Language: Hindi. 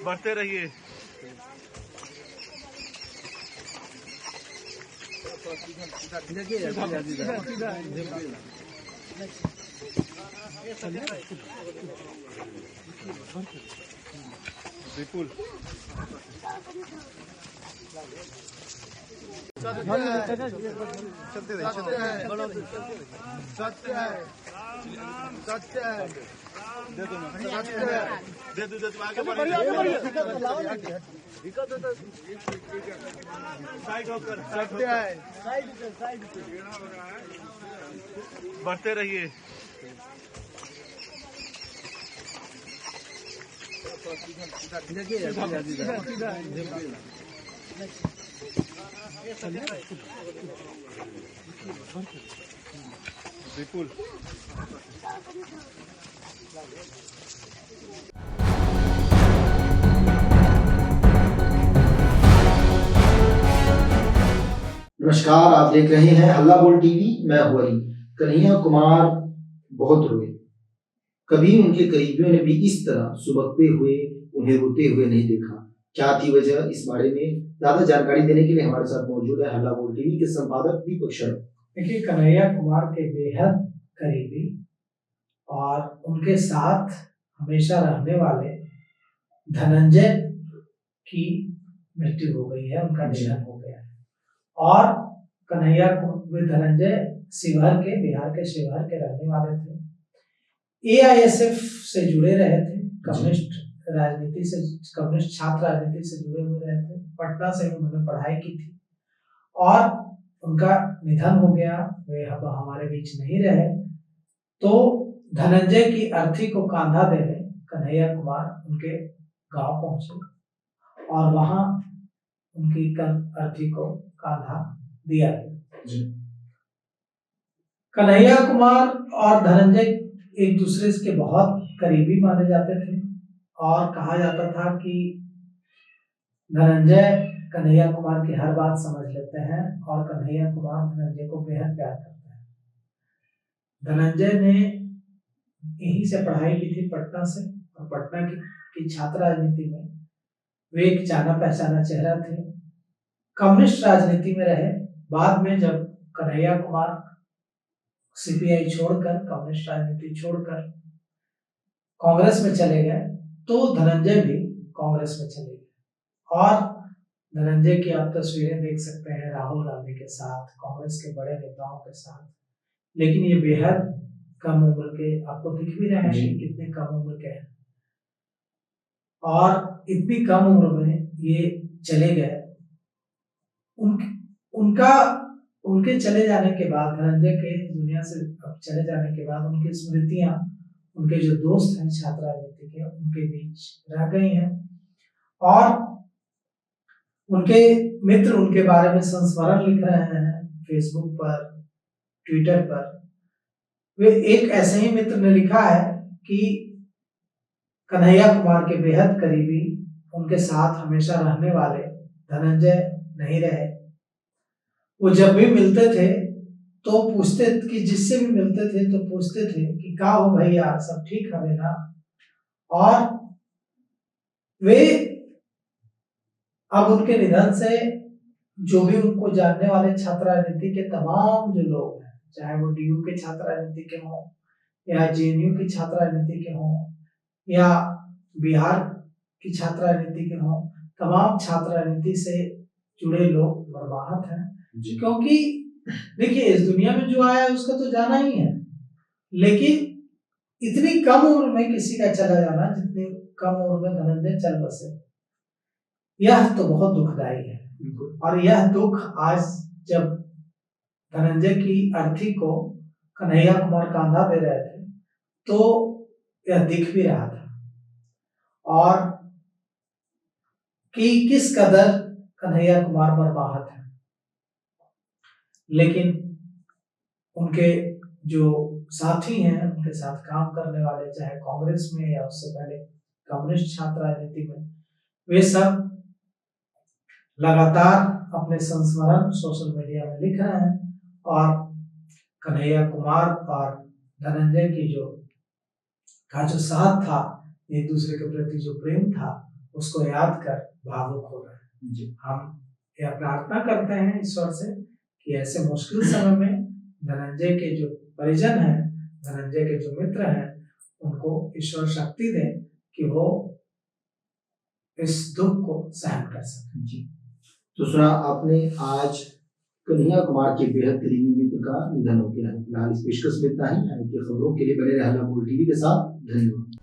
बढ़ते रहिए। बिल्कुल बढ़ते रहिए। बिल्कुल नमस्कार, आप देख रहे हैं हल्ला बोल टीवी। मैं हूं अली। कन्हैया कुमार बहुत रोए। कभी उनके करीबियों ने भी इस तरह सुबकते हुए उन्हें रोते हुए नहीं देखा। क्या थी वजह, इस बारे में ज्यादा जानकारी देने के लिए हमारे साथ मौजूद है हल्ला बोल टीवी के संपादक दीपक शर्मा। देखिए, कन्हैया कुमार के बेहद करीबी और उनके साथ हमेशा रहने वाले धनंजय की मृत्यु हो गई है, उनका निधन हो गया है। और वे धनंजय बिहार के शिवहर के रहने वाले थे। एआईएसएफ से जुड़े रहे थे, कम्युनिस्ट छात्र राजनीति से जुड़े हुए रहे थे। पटना से उन्होंने पढ़ाई की थी और उनका निधन हो गया, वे अब हमारे बीच नहीं रहे। तो धनंजय की अर्थी को कांधा देने कन्हैया कुमार उनके गांव पहुंचे और वहां उनकी अर्थी को कांधा दिया गया। कन्हैया कुमार और धनंजय एक दूसरे के बहुत करीबी माने जाते थे और कहा जाता था कि धनंजय कन्हैया कुमार की हर बात समझ लेते हैं और कन्हैया कुमार धनंजय को बेहद प्यार करते हैं। धनंजय ने यहीं से पढ़ाई की थी, पटना से, और पटना की छात्र राजनीति में वे एक जाना पहचाना चेहरा थे। कम्युनिस्ट राजनीति में रहे। बाद में जब कन्हैया कुमार सीपीआई छोड़कर, कम्युनिस्ट राजनीति छोड़कर कांग्रेस में चले गए, तो धनंजय भी कांग्रेस में चले गए। और धनंजय की आप तस्वीरें देख सकते हैं राहुल गांधी के साथ, कांग्रेस के बड़े नेताओं के साथ। लेकिन ये बेहद कम उम्र के, आपको दिख भी रहे हैं कि कितने कम उम्र के हैं। और इतनी कम उम्र में ये चले गए। उनके चले जाने के बाद, धनंजय के दुनिया से चले जाने के बाद, उनकी स्मृतियां, उनके जो दोस्त हैं छात्र राजनीति के, उनके बीच रह गई हैं। और उनके मित्र उनके बारे में संस्मरण लिख रहे हैं फेसबुक पर, ट्विटर पर। वे एक ऐसे ही मित्र ने लिखा है कि कन्हैया कुमार के बेहद करीबी, उनके साथ हमेशा रहने वाले धनंजय नहीं रहे। वो जब भी मिलते थे तो पूछते कि जिससे भी मिलते थे तो पूछते थे कि का हो भैया, सब ठीक है ना। और वे अब उनके निधन से जो भी उनको जानने वाले छात्र राजनीति के तमाम जो लोग हैं, चाहे वो डीयू के छात्र राजनीति के हों या जेएनयू की छात्र राजनीति के हों या बिहार की छात्र राजनीति के हों, तमाम छात्र राजनीति से जुड़े लोग बर्बाद हैं। क्योंकि देखिए, इस दुनिया में जो आया है उसका तो जाना ही है, लेकिन इतनी कम उम्र में किसी का चला जाना, जितनी कम उम्र में धनंजय चल बसे, यह तो बहुत दुखदायी है। और यह दुख आज जब धनंजय की अर्थी को कन्हैया कुमार कांधा दे रहे थे तो यह दिख भी रहा था, और कि किस कदर कन्हैया कुमार मरमाहत है। लेकिन उनके जो साथी हैं उनके साथ काम करने वाले, चाहे कांग्रेस में या उससे पहले कम्युनिस्ट छात्र राजनीति में, वे सब लगातार अपने संस्मरण सोशल मीडिया में लिख रहे हैं और कन्हैया कुमार और धनंजय की जो साथ था, एक दूसरे के प्रति जो प्रेम था, उसको याद कर भावुक हो रहे हैं। हम यह प्रार्थना करते हैं ईश्वर से कि ऐसे मुश्किल समय में धनंजय के जो परिजन हैं, धनंजय के जो मित्र हैं, उनको ईश्वर शक्ति दे कि वो इस दुख को सहन कर सकें। जी, तो सुना आपने आज कन्हैया कुमार के बेहद करीबी मित्र का निधन हो गया है। फिलहाल इस पेशकश में इतना ही। आगे की खबरों के लिए बने रहे हल्ला बोल टीवी के साथ। धन्यवाद।